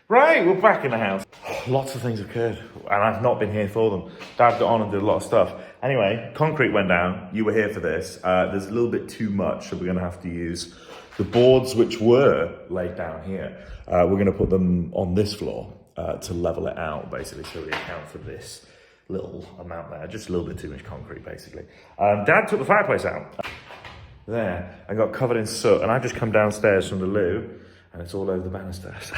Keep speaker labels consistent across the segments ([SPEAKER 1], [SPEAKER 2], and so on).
[SPEAKER 1] Right, we're back in the house. Lots of things occurred, and I've not been here for them. Dad got on and did a lot of stuff. Anyway, concrete went down. You were here for this. There's a little bit too much, so we're going to have to use the boards which were laid down here. We're going to put them on this floor to level it out, basically, so we account for this little amount there. Just a little bit too much concrete, basically. Dad took the fireplace out. There, I got covered in soot, and I've just come downstairs from the loo, and it's all over the banisters.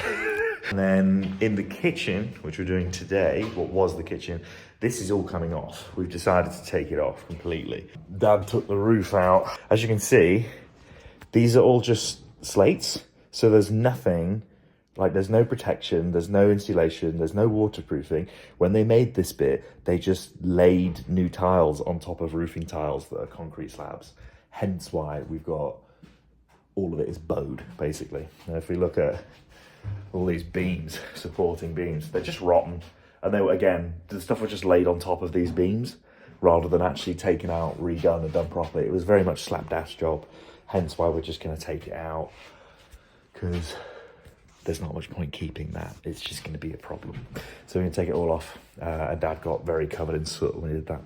[SPEAKER 1] And then in the kitchen, which we're doing today, what was the kitchen, this is all coming off. We've decided to take it off completely. Dad took the roof out. As you can see, these are all just slates. So there's nothing, like there's no protection, there's no insulation, there's no waterproofing. When they made this bit, they just laid new tiles on top of roofing tiles that are concrete slabs. Hence why we've got, all of it is bowed, basically. And if we look at all these beams, supporting beams, they're just rotten. And they were, again, the stuff was just laid on top of these beams rather than actually taken out, redone and done properly. It was very much slapdash job, hence why we're just going to take it out, because there's not much point keeping that. It's just going to be a problem. So we're going to take it all off. And Dad got very covered in soot when he did that.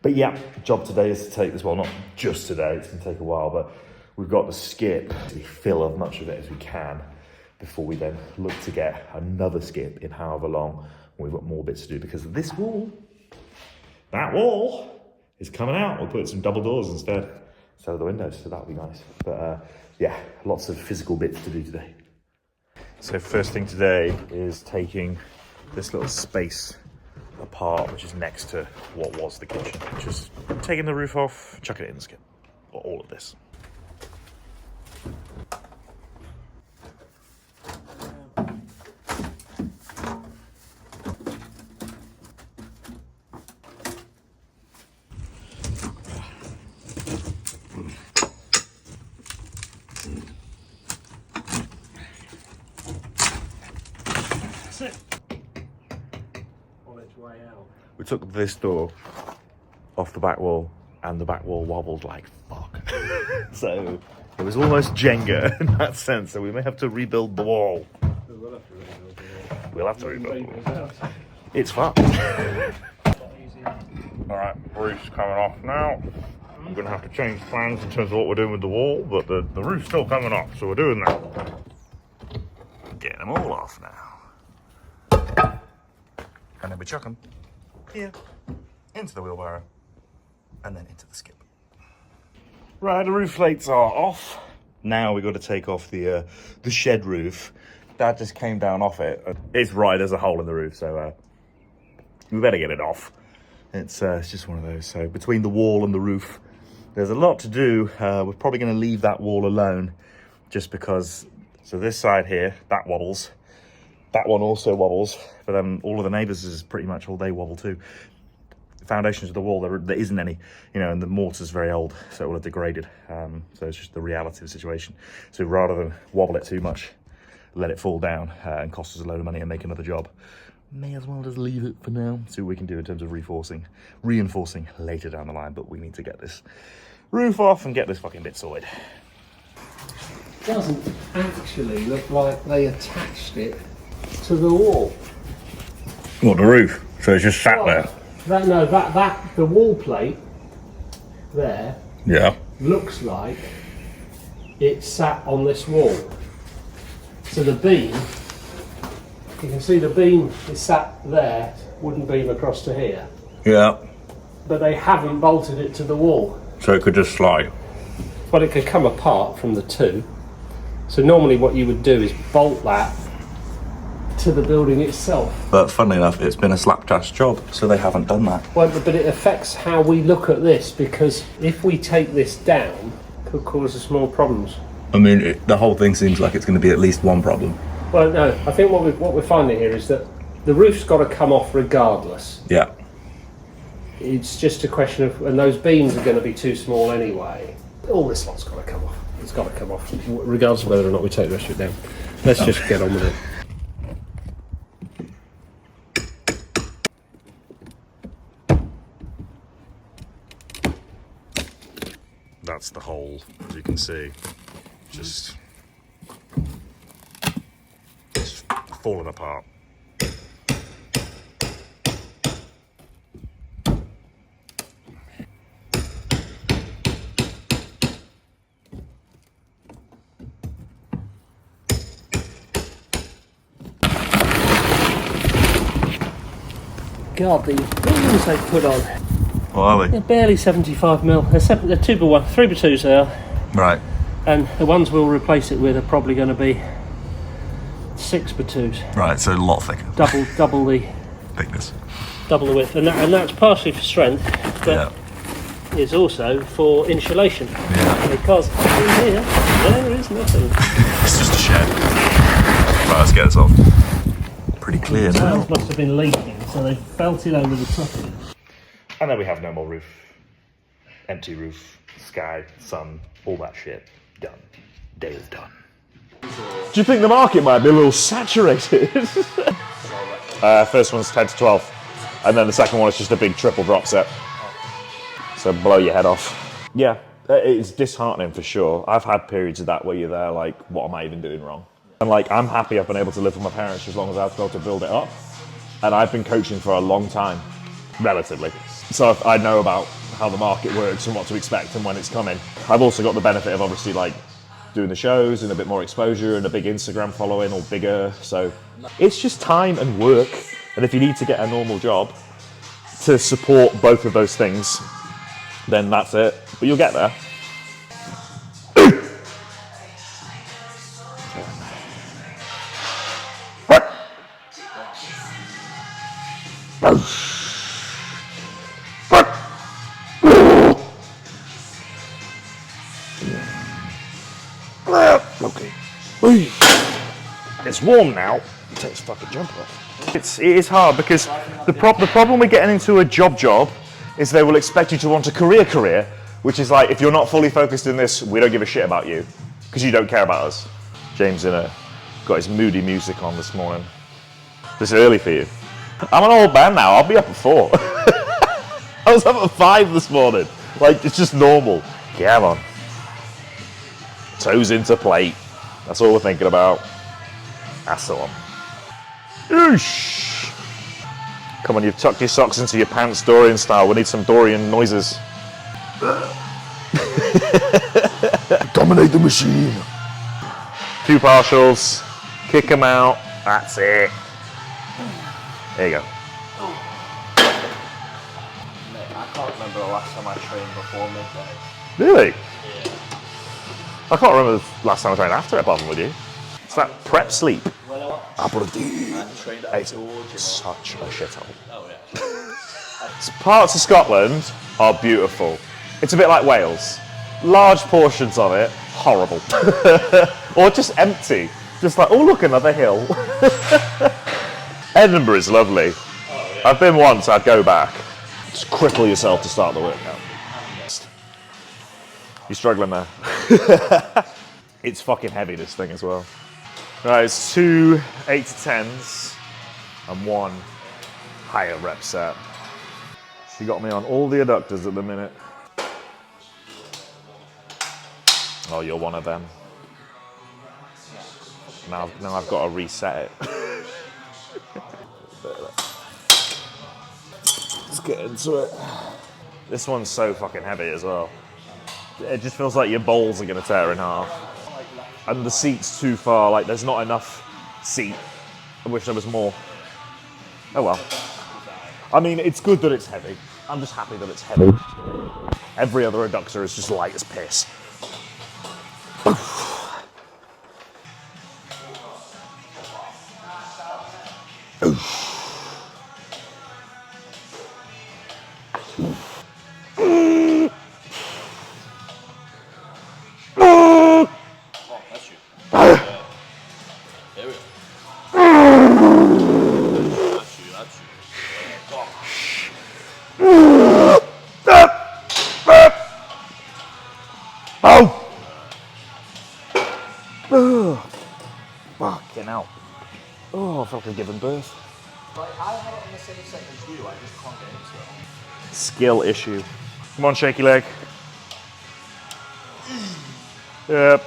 [SPEAKER 1] But yeah, job today is to take this, well, not just today, it's going to take a while, but we've got the skip to fill as much of it as we can before we then look to get another skip in however long. We've got more bits to do because of this wall. That wall is coming out. We'll put some double doors instead of the windows, so that'll be nice. But yeah, lots of physical bits to do today. So first thing today is taking this little space apart, which is next to what was the kitchen. Just taking the roof off, chucking it in the skip, or all of this. We took this door off the back wall, and the back wall wobbled like fuck. So it was almost Jenga in that sense, so we may have to rebuild the wall. We'll have to rebuild the wall. It's fun. Alright, roof's coming off now. I'm going to have to change plans in terms of what we're doing with the wall, but the roof's still coming off, so we're doing that. Getting them all off now. And then we chuck them here, into the wheelbarrow, and then into the skip. Right, the roof plates are off. Now we've got to take off the shed roof. Dad just came down off it. It's right, there's a hole in the roof, so we better get it off. It's just one of those. So between the wall and the roof, there's a lot to do. We're probably going to leave that wall alone, just because. So this side here, that wobbles. That one also wobbles, but then all of the neighbours is pretty much all they wobble too. The foundations of the wall, there isn't any, and the mortar's very old, so it will have degraded. So it's just the reality of the situation. So rather than wobble it too much, let it fall down and cost us a load of money and make another job, may as well just leave it for now. See what we can do in terms of reinforcing later down the line, but we need to get this roof off and get this fucking bit sorted.
[SPEAKER 2] It doesn't actually look like they attached it to the wall.
[SPEAKER 1] What, the roof? So it's just sat there?
[SPEAKER 2] The wall plate there,
[SPEAKER 1] yeah,
[SPEAKER 2] looks like it sat on this wall. So the beam, you can see the beam is sat there, wooden beam across to here.
[SPEAKER 1] Yeah.
[SPEAKER 2] But they haven't bolted it to the wall.
[SPEAKER 1] So it could just slide?
[SPEAKER 2] Well, it could come apart from the two. So normally what you would do is bolt that to the building itself.
[SPEAKER 1] But funnily enough, it's been a slapdash job, so they haven't done that.
[SPEAKER 2] Well, but it affects how we look at this, because if we take this down, it could cause us more problems.
[SPEAKER 1] I mean, the whole thing seems like it's going to be at least one problem.
[SPEAKER 2] Well, no, I think what we're finding here is that the roof's got to come off regardless.
[SPEAKER 1] Yeah.
[SPEAKER 2] It's just a question of, and those beams are going to be too small anyway. All this lot's got to come off. It's got to come off, regardless of whether or not we take the rest of it down. Let's just get on with it.
[SPEAKER 1] That's the hole, as you can see. Just falling apart.
[SPEAKER 2] God, the beams they put on.
[SPEAKER 1] What are they?
[SPEAKER 2] They're barely 75mm. They're 2x1, 3x2s they are.
[SPEAKER 1] Right.
[SPEAKER 2] And the ones we'll replace it with are probably going to be 6x2s.
[SPEAKER 1] Right, so a lot thicker.
[SPEAKER 2] Double the
[SPEAKER 1] Thickness.
[SPEAKER 2] double the width, and that's partially for strength, but
[SPEAKER 1] Yeah.
[SPEAKER 2] it's also for insulation.
[SPEAKER 1] Yeah.
[SPEAKER 2] Because in here there is nothing.
[SPEAKER 1] It's just a shed. Right, let's get this off. Pretty clear
[SPEAKER 2] The
[SPEAKER 1] now.
[SPEAKER 2] tiles must have been leaking, so they belted over the top of it.
[SPEAKER 1] And then we have no more roof. Empty roof, sky, sun, all that shit. Done. Day is done. Do you think the market might be a little saturated? First one's 10 to 12. And then the second one is just a big triple drop set. So blow your head off. Yeah, it's disheartening for sure. I've had periods of that where you're there like, what am I even doing wrong? And like, I'm happy I've been able to live with my parents as long as I've been able to build it up. And I've been coaching for a long time, relatively. So I know about how the market works and what to expect and when it's coming. I've also got the benefit of obviously like doing the shows and a bit more exposure and a big Instagram following or bigger. So it's just time and work. And if you need to get a normal job to support both of those things, then that's it. But you'll get there. Okay. It's warm now. Take this fucking jumper off. It is hard because the problem with getting into a job is they will expect you to want a career, which is like, if you're not fully focused in this, we don't give a shit about you because you don't care about us. James got his moody music on this morning. This early for you. I'm an old man now. I'll be up at 4. I was up at 5 this morning. Like, it's just normal. Come on. Toes into plate. That's all we're thinking about. That's the one. Oosh. Come on, you've tucked your socks into your pants Dorian style. We need some Dorian noises. Dominate the machine. 2 partials. Kick them out. That's it. There you go.
[SPEAKER 3] Mate, I can't remember the last time I trained before midday.
[SPEAKER 1] Really? Yeah. I can't remember the last time I trained after it, apart from with you. It's that prep sleep.
[SPEAKER 3] I trained at
[SPEAKER 1] It's
[SPEAKER 3] George.
[SPEAKER 1] such a shithole.
[SPEAKER 3] Oh yeah.
[SPEAKER 1] Parts of Scotland are beautiful. It's a bit like Wales. Large portions of it, horrible. Or just empty. Just like, oh look, another hill. Edinburgh is lovely.
[SPEAKER 3] Oh, yeah.
[SPEAKER 1] I've been once, I'd go back. Just cripple yourself to start the workout. You're struggling there. It's fucking heavy, this thing as well. Right, it's 2 8 to 10s and 1 higher rep set. She got me on all the adductors at the minute. Oh, you're one of them. Now I've got to reset it. Let's get into it. This one's so fucking heavy as well. It just feels like your balls are going to tear in half. And the seat's too far, like there's not enough seat. I wish there was more. Oh well. I mean, it's good that it's heavy. I'm just happy that it's heavy. Every other adductor is just light as piss.
[SPEAKER 3] There we go. That's you.
[SPEAKER 1] Fucking hell. Oh, I felt like giving birth.
[SPEAKER 3] Like, I have it on the same set as you, I just can't get into it.
[SPEAKER 1] Skill issue. Come on, shaky leg. Yep.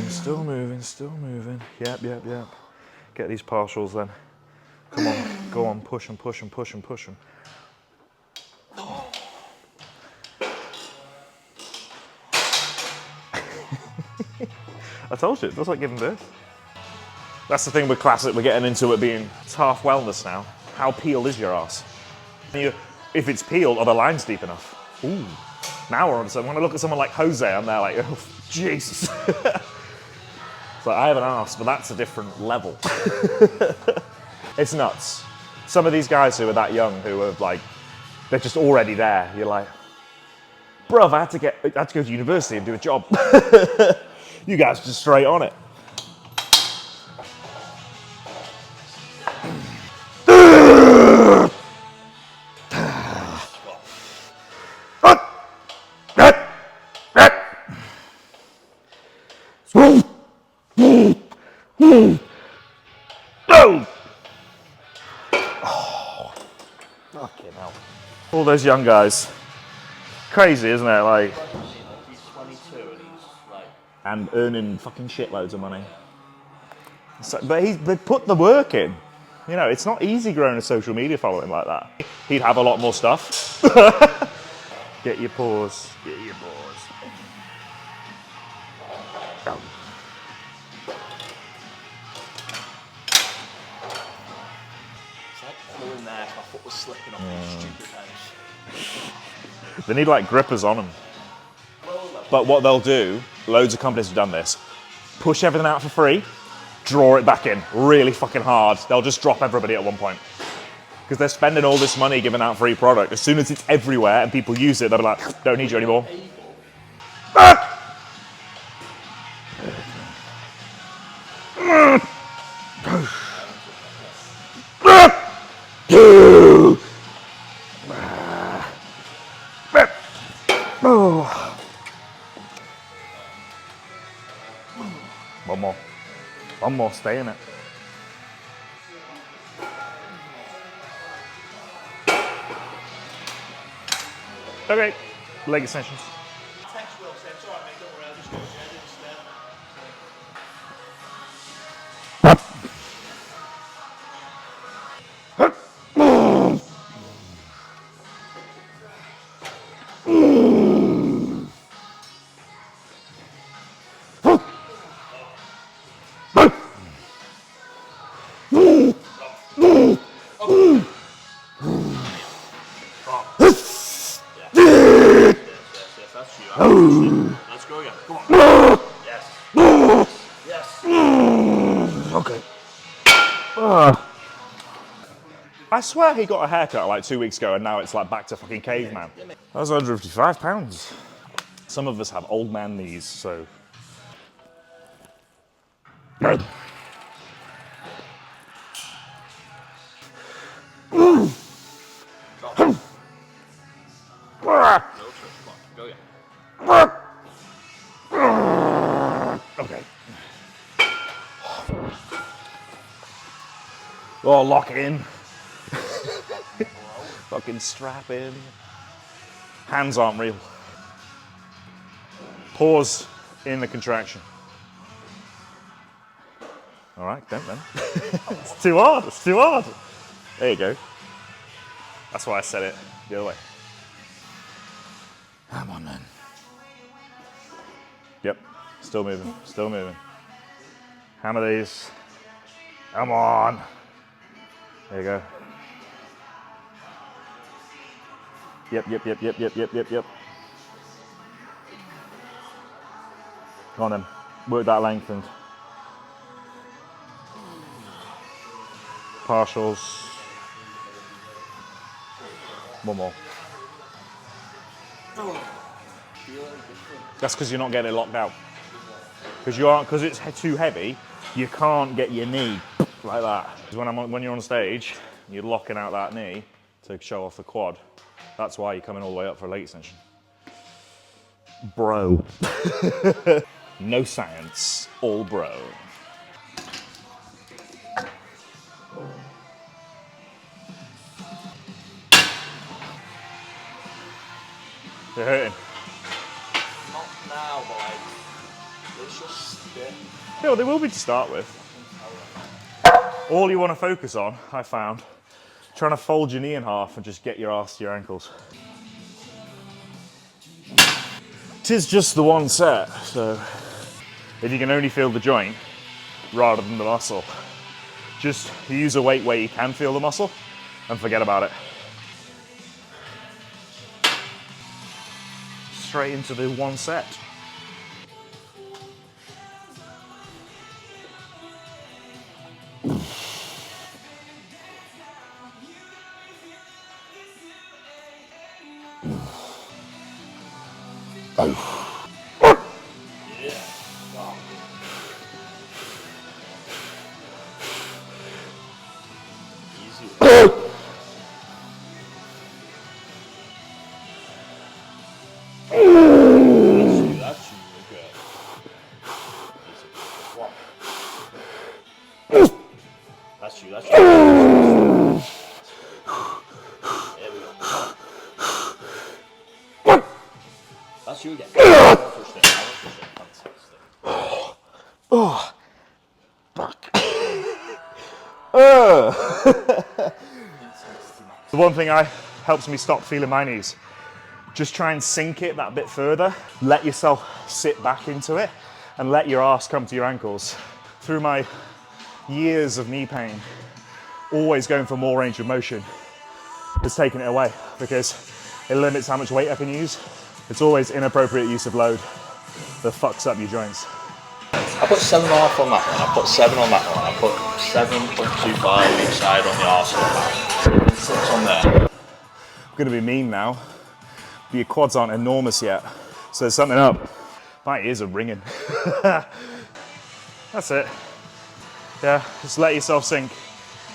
[SPEAKER 1] Still moving. Yep. Get these partials then. Come on, go on, push them, push them, push them, push them. I told you, it does like giving birth. That's the thing with classic, we're getting into it being, it's half wellness now. How peeled is your ass? If it's peeled, are the lines deep enough? Ooh, now we're on to something. When I look at someone like Jose, I'm there like, oh, Jesus. It's like, I have an arse, but that's a different level. It's nuts. Some of these guys who are that young, who are like, they're just already there. You're like, bruv, I had to go to university and do a job. You guys are just straight on it. All those young guys. Crazy, isn't it? Like,
[SPEAKER 3] He's 22 and he's like...
[SPEAKER 1] and earning fucking shitloads of money. So, but they put the work in. You know, it's not easy growing a social media following like that. He'd have a lot more stuff. Get your paws. Get your paws. Down.
[SPEAKER 3] It's like pulling there if my foot was slipping off these stupid heads.
[SPEAKER 1] They need like grippers on them. But what they'll do, loads of companies have done this, push everything out for free, draw it back in really fucking hard. They'll just drop everybody at one point. Because they're spending all this money giving out free product. As soon as it's everywhere and people use it, they'll be like, don't need you anymore. One more. One more, stay in it. Okay, leg extensions.
[SPEAKER 3] Text Will said, it's alright mate, don't worry, I'll just go to bed instead. That's you. Let's go again. Come on. Yes. Yes.
[SPEAKER 1] Okay. I swear he got a haircut like 2 weeks ago and now it's like back to fucking caveman. That was £155. Some of us have old man knees, so.
[SPEAKER 3] Go again.
[SPEAKER 1] Okay. Oh, lock in. Fucking strap in. Hands aren't real. Pause in the contraction. All right, don't then. It's too hard, it's too hard. There you go. That's why I said it the other way. Come on then. Yep, still moving, still moving. Hammer these. Come on. There you go. Yep. Come on then, work that lengthened. Partials. One more. That's because you're not getting it locked out. Because it's too heavy, you can't get your knee like that. When you're on stage, you're locking out that knee to show off the quad. That's why you're coming all the way up for a leg extension. Bro. No science, all bro. They're hurting.
[SPEAKER 3] Not now, but like, it's just stiff.
[SPEAKER 1] Yeah, well, they will be to start with. All you want to focus on, I found, trying to fold your knee in half and just get your ass to your ankles. Tis just the one set, so if you can only feel the joint rather than the muscle, just use a weight where you can feel the muscle and forget about it. Straight into the one set.
[SPEAKER 3] That's you. There we go. That's you again. Fantastic.
[SPEAKER 1] Oh, fuck. The one thing helps me stop feeling my knees. Just try and sink it that bit further. Let yourself sit back into it and let your arse come to your ankles. Through my years of knee pain, always going for more range of motion has taken it away because it limits how much weight I can use. It's always inappropriate use of load that fucks up your joints.
[SPEAKER 3] I put 7.5 on that one, I put 7 on that one, I put 7.25 each side on the arse and 6 on there.
[SPEAKER 1] I'm gonna be mean now, but your quads aren't enormous yet, so there's something up. My ears are ringing. That's it. Yeah, just let yourself sink.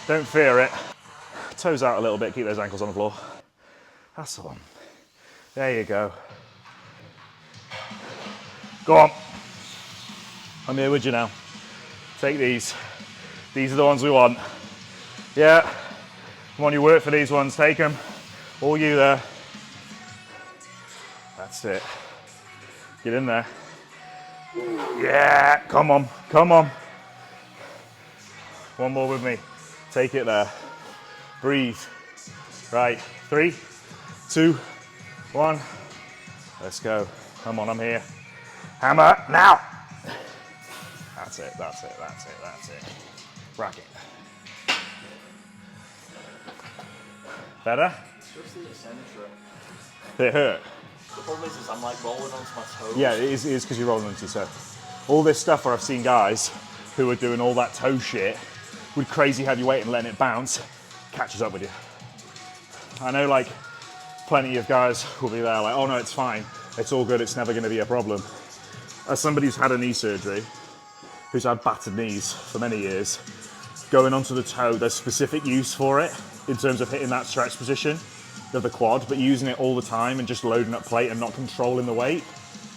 [SPEAKER 1] Don't fear it. Toes out a little bit, keep those ankles on the floor. That's the one. There you go. Go on. I'm here with you now. Take these. These are the ones we want. Yeah. Come on, you work for these ones, take them. All you there. That's it. Get in there. Yeah, come on, come on. One more with me. Take it there. Breathe. Right, 3, 2, 1. Let's go. Come on, I'm here. Hammer, now. That's it, that's it, that's it, that's it. Rack it. Better?
[SPEAKER 3] It's just the eccentric.
[SPEAKER 1] Did it hurt?
[SPEAKER 3] The problem is I'm like rolling onto my toes.
[SPEAKER 1] Yeah, it is because you're rolling onto your toe. All this stuff where I've seen guys who are doing all that toe shit with crazy heavy weight and letting it bounce, catches up with you. I know like plenty of guys will be there like, oh no, it's fine. It's all good, it's never gonna be a problem. As somebody who's had a knee surgery, who's had battered knees for many years, going onto the toe, there's specific use for it in terms of hitting that stretch position of the quad, but using it all the time and just loading up plate and not controlling the weight,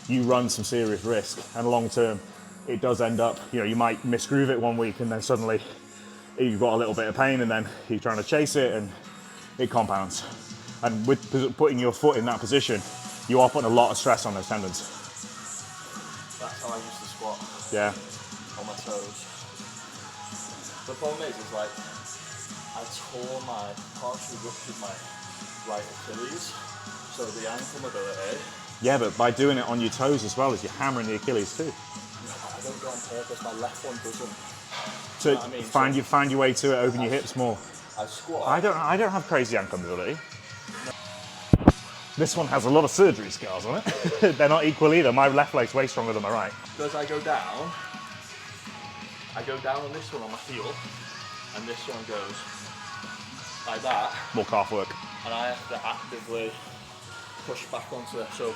[SPEAKER 1] you run some serious risk. And long term, it does end up, you might misgroove it one week and then suddenly you've got a little bit of pain and then you're trying to chase it and it compounds. And with putting your foot in that position, you are putting a lot of stress on those tendons.
[SPEAKER 3] That's how I used to squat.
[SPEAKER 1] Yeah.
[SPEAKER 3] On my toes. The problem is like, I partially ruptured my right Achilles, so the ankle mobility.
[SPEAKER 1] Yeah, but by doing it on your toes as well as you're hammering the Achilles too.
[SPEAKER 3] I don't do it on purpose, my left one doesn't.
[SPEAKER 1] So
[SPEAKER 3] You know what I mean?
[SPEAKER 1] find your way to it, open your hips more.
[SPEAKER 3] I squat.
[SPEAKER 1] I don't have crazy ankle mobility. No. This one has a lot of surgery scars on it. They're not equal either. My left leg's way stronger than my right.
[SPEAKER 3] Because I go down on this one on my heel, and this one goes like that.
[SPEAKER 1] More calf work.
[SPEAKER 3] And I have to actively push back onto it, so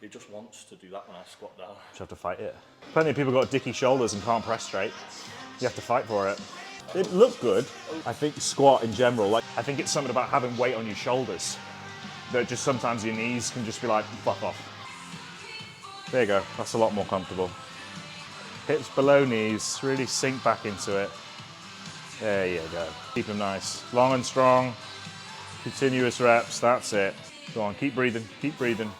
[SPEAKER 3] it just wants to do that when I squat down.
[SPEAKER 1] You have to fight it. Plenty of people got dicky shoulders and can't press straight. You have to fight for it. It looked good. I think squat in general, I think it's something about having weight on your shoulders that just sometimes your knees can just be like, fuck off. There you go, that's a lot more comfortable. Hips below knees, really sink back into it. There you go. Keep them nice. Long and strong, continuous reps, that's it. Go on, keep breathing, keep breathing.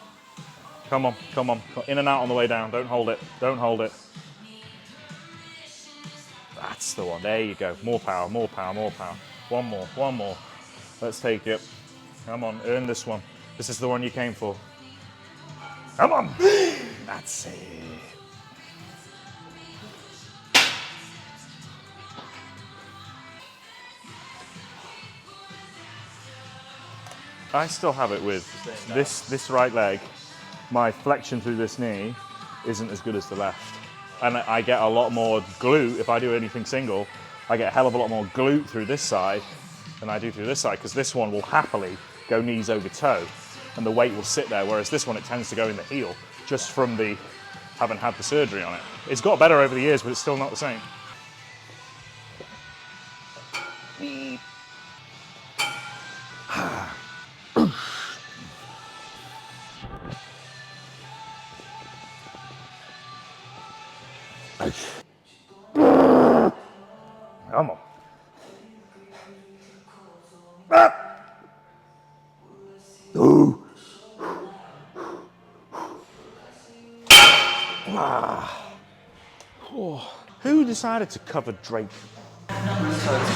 [SPEAKER 1] Come on, come on. In and out on the way down, don't hold it, don't hold it. That's the one. There you go. More power, more power, more power. One more, one more. Let's take it. Come on, earn this one. This is the one you came for. Come on. That's it. I still have it with this right leg. My flexion through this knee isn't as good as the left. And I get a lot more glute if I do anything single. I get a hell of a lot more glute through this side than I do through this side, because this one will happily go knees over toe and the weight will sit there, whereas this one it tends to go in the heel just from the having had the surgery on it. It's got better over the years, but it's still not the same. Come on. Ooh. Oh. Who decided to cover Drake? I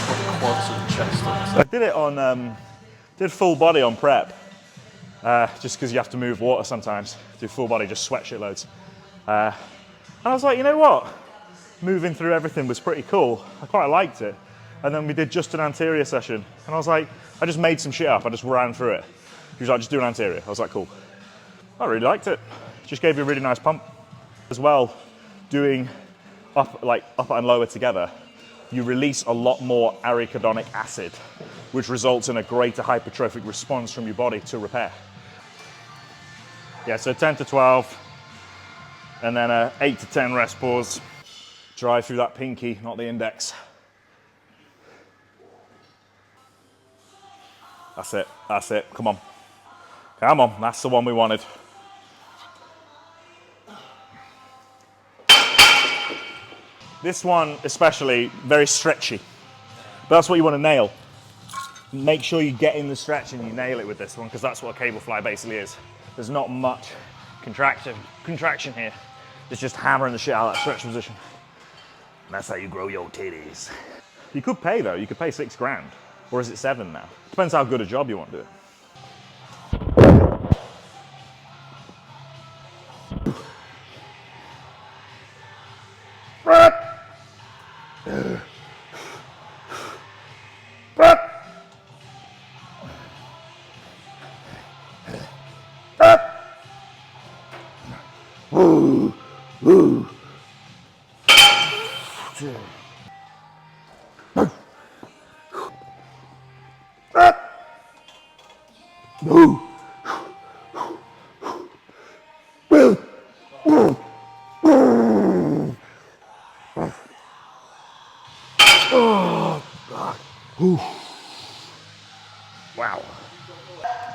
[SPEAKER 1] did it on, did full body on prep, just because you have to move water sometimes. Do full body, just sweat shitloads. And I was like, you know what? Moving through everything was pretty cool. I quite liked it. And then we did just an anterior session. And I was like, I just made some shit up. I just ran through it. He was like, just do an anterior. I was like, cool. I really liked it. Just gave you a really nice pump. As well, doing upper and lower together, you release a lot more arachidonic acid, which results in a greater hypertrophic response from your body to repair. Yeah, so 10 to 12, and then a 8 to 10 rest pause. Drive through that pinky, not the index. That's it, that's it, come on. Come on, that's the one we wanted. This one especially, very stretchy. But that's what you want to nail. Make sure you get in the stretch and you nail it with this one, because that's what a cable fly basically is. There's not much contraction here. It's just hammering the shit out of that stretch position. And that's how you grow your titties. You could pay though, you could pay 6 grand. Or is it 7 now? Depends how good a job you want to do it. Wow.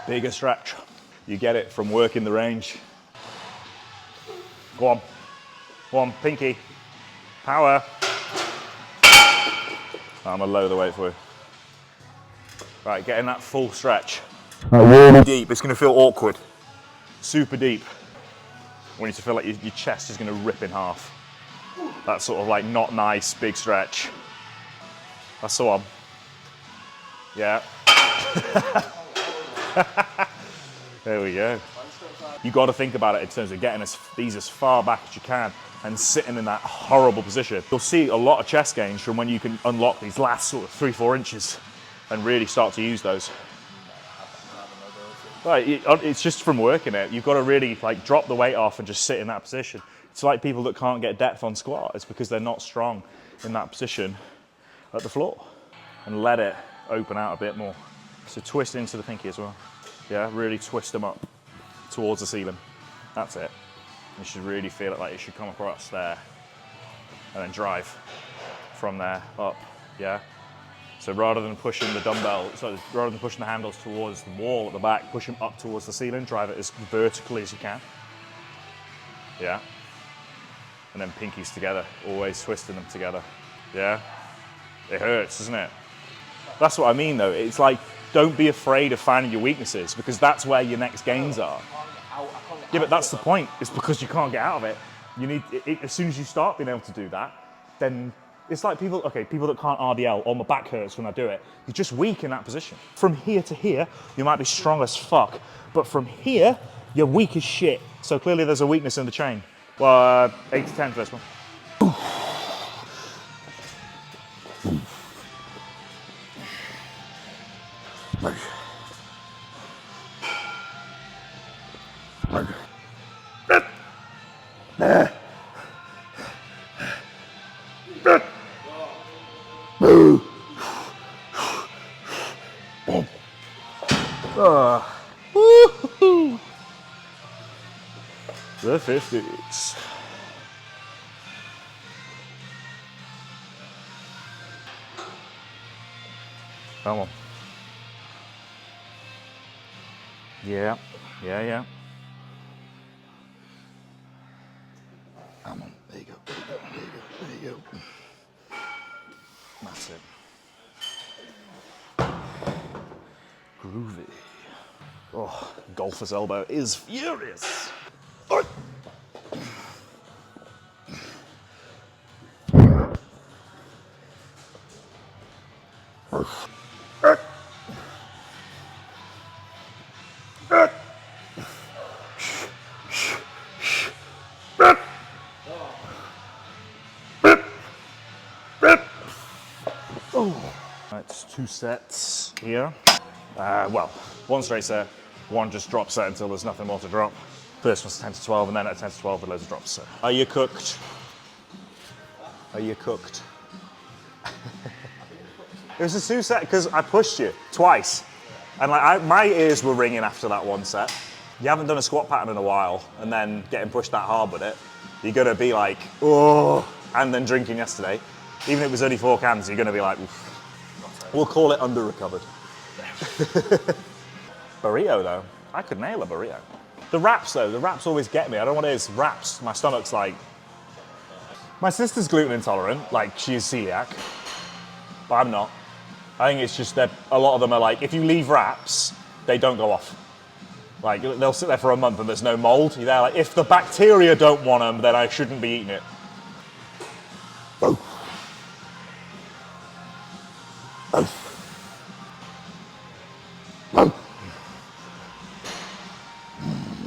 [SPEAKER 1] Bigger stretch. You get it from working the range. Go on. Go on, pinky. Power. I'm gonna lower the weight for you. Right, getting that full stretch. Really deep. It's gonna feel awkward. Super deep. I want you to feel like your chest is gonna rip in half. That sort of like not nice, big stretch. That's the one. Yeah. There we go. You got to think about it in terms of getting these as far back as you can and sitting in that horrible position. You'll see a lot of chest gains from when you can unlock these last sort of 3-4 inches and really start to use those. Right, it's just from working it. You've got to really like drop the weight off and just sit in that position. It's like people that can't get depth on squat. It's because they're not strong in that position at the floor. And let it open out a bit more. So twist into the pinky as well. Yeah, really twist them up towards the ceiling. That's it. You should really feel it like it should come across there. And then drive from there up, yeah? So rather than pushing the dumbbell, rather than pushing the handles towards the wall at the back, push them up towards the ceiling, drive it as vertically as you can. Yeah? And then pinkies together, always twisting them together. Yeah? It hurts, doesn't it? That's what I mean though. It's like, don't be afraid of finding your weaknesses, because that's where your next gains are. Yeah, but that's the point. It's because you can't get out of it. You need, as soon as you start being able to do that, then It's like people that can't RDL, or my back hurts when I do it. You're just weak in that position. From here to here, you might be strong as fuck, but from here, you're weak as shit. So clearly there's a weakness in the chain. Well, 8 to 10 for this one. The 50s. Come on. Yeah. Come on. There you go. There you go. That's it. Groovy. Oh, golfer's elbow is furious. Oh. It's 2 sets here. Well, 1 straight set, 1 just drop set until there's nothing more to drop. First one's 10 to 12, and then at 10 to 12 with loads of drops. So. Are you cooked? Are you cooked? It was a 2 set because I pushed you twice. And like my ears were ringing after that 1 set. You haven't done a squat pattern in a while, and then getting pushed that hard with it, you're gonna be like, oh, and then drinking yesterday. Even if it was only 4 cans, you're gonna be like, oof. We'll call it under-recovered. Burrito though, I could nail a burrito. The wraps though, the wraps always get me. I don't know what it is, wraps, my stomach's like... My sister's gluten intolerant, like she's celiac, but I'm not. I think it's just that a lot of them are like, if you leave wraps, they don't go off. Like they'll sit there for a month and there's no mold. You're there like, if the bacteria don't want them, then I shouldn't be eating it.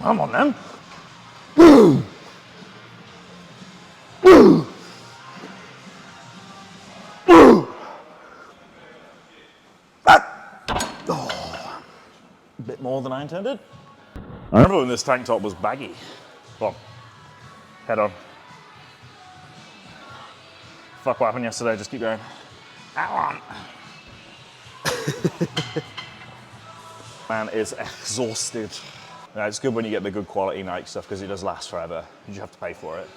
[SPEAKER 1] Come on then. Oh, a bit more than I intended. I remember when this tank top was baggy. Come on, head on. Fuck what happened yesterday, just keep going. Ow. Man is exhausted. Yeah, it's good when you get the good quality Nike stuff because it does last forever. You just have to pay for it.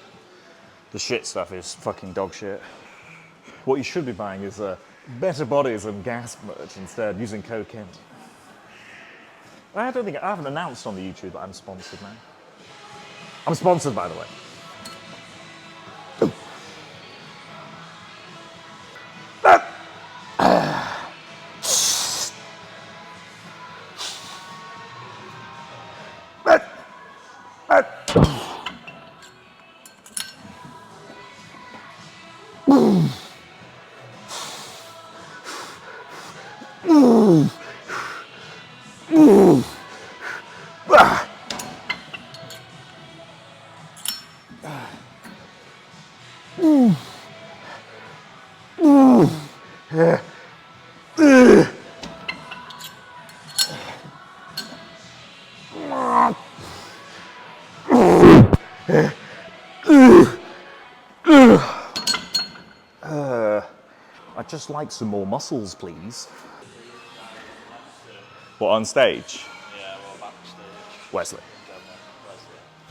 [SPEAKER 1] The shit stuff is fucking dog shit. What you should be buying is Better Bodies and GASP merch instead, using code Kent. I haven't announced on the YouTube that I'm sponsored now. I'm sponsored, by the way. I'd just like some more muscles, please. What, on stage?
[SPEAKER 3] Yeah, well, backstage.
[SPEAKER 1] Wesley.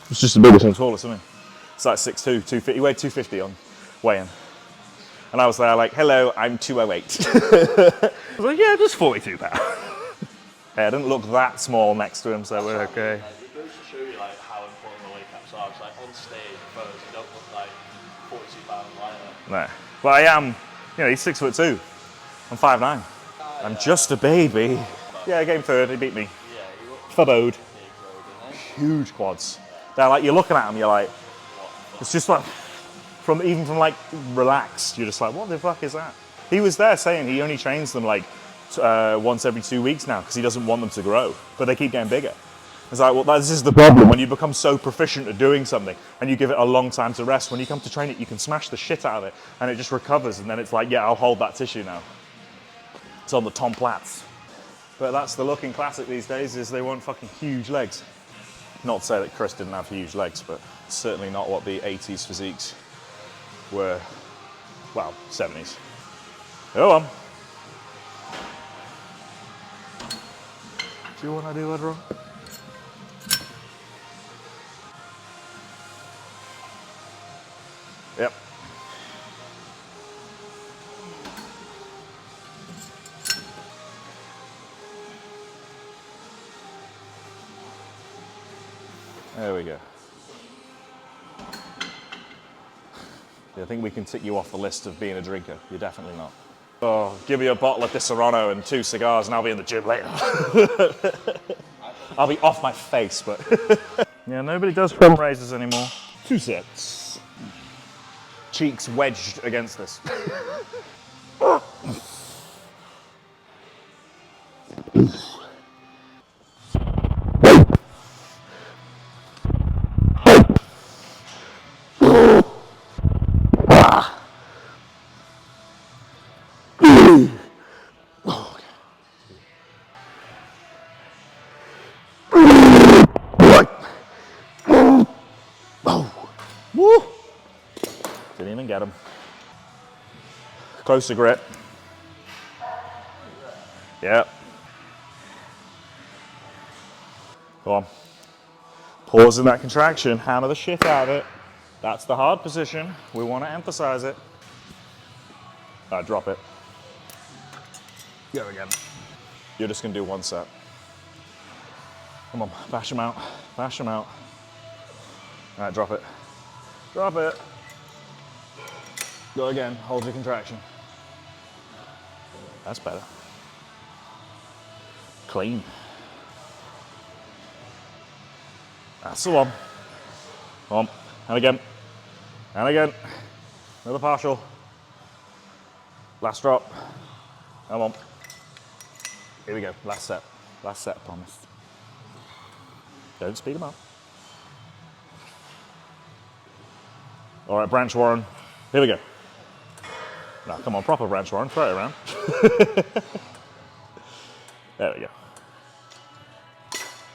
[SPEAKER 1] It's just the biggest and tallest, isn't it? It's like 6'2", 250. He weighed 250 on weigh-in. And I was there like, hello, I'm 208. I was like, yeah, just 42 pounds. Hey, I didn't look that small next to him, so we're okay.
[SPEAKER 3] It goes to show you like how important the weight caps are. It's like on stage, photos, you don't look like 42 pound lighter.
[SPEAKER 1] No. But I am, you know, he's 6'2". I'm 5'9". I'm just a baby. Yeah, I came third, he beat me.
[SPEAKER 3] Yeah, you look
[SPEAKER 1] Fabode.
[SPEAKER 3] big road, isn't it?
[SPEAKER 1] Huge quads. They're like, you're looking at them, you're like, it's just like, even from like relaxed, you're just like, what the fuck is that? He was there saying he only trains them like once every 2 weeks now because he doesn't want them to grow, but they keep getting bigger. It's like, well, this is the problem. When you become so proficient at doing something and you give it a long time to rest, when you come to train it, you can smash the shit out of it and it just recovers. And then it's like, yeah, I'll hold that tissue now. It's on the Tom Platts. But that's the look in classic these days, is they want fucking huge legs. Not to say that Chris didn't have huge legs, but certainly not what the 80s physiques were. Well, 70s. Go on. Do you want to do it, Ron? Yep. There we go. I think we can tick you off the list of being a drinker. You're definitely not. Oh, give me a bottle of Disaronno and 2 cigars and I'll be in the gym later. I'll be off my face, but... Yeah, nobody does front raises anymore. 2 sets. Cheeks wedged against this. Woo! Didn't even get him. Closer grip. Yep. Go on. Pause in that contraction, hammer the shit out of it. That's the hard position. We want to emphasize it. Drop it. Go again. You're just going to do 1 set. Come on, bash him out. Bash him out. All right, drop it. Drop it. Go again, hold your contraction. That's better. Clean. That's the one. Come on, and again. And again. Another partial. Last drop. Come on. Here we go, last set. Last set, I promise. Don't speed them up. All right, branch Warren. Here we go. Now, come on, proper branch Warren. Throw it around. There we go.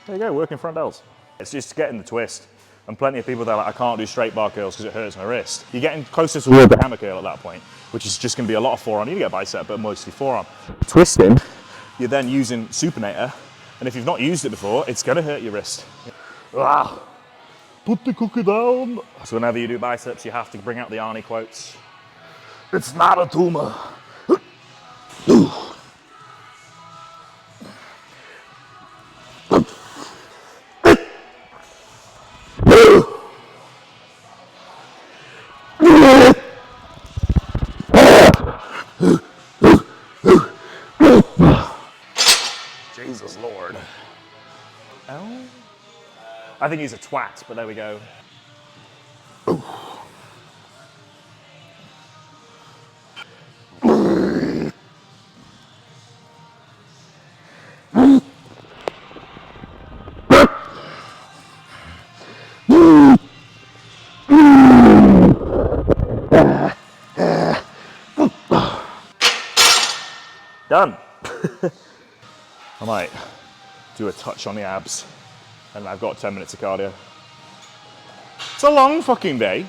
[SPEAKER 1] There you go, working front delts. It's just getting the twist. And plenty of people that are like, I can't do straight bar curls because it hurts my wrist. You're getting closer to the hammer curl at that point, which is just going to be a lot of forearm. You get bicep, but mostly forearm. Twisting, you're then using supinator, and if you've not used it before, it's going to hurt your wrist. Ah, put the cookie down. So whenever you do biceps, you have to bring out the Arnie quotes. It's not a tumor. Jesus Lord. Oh. I think he's a twat, but there we go. Done. I might do a touch on the abs, and I've got 10 minutes of cardio. It's a long fucking day.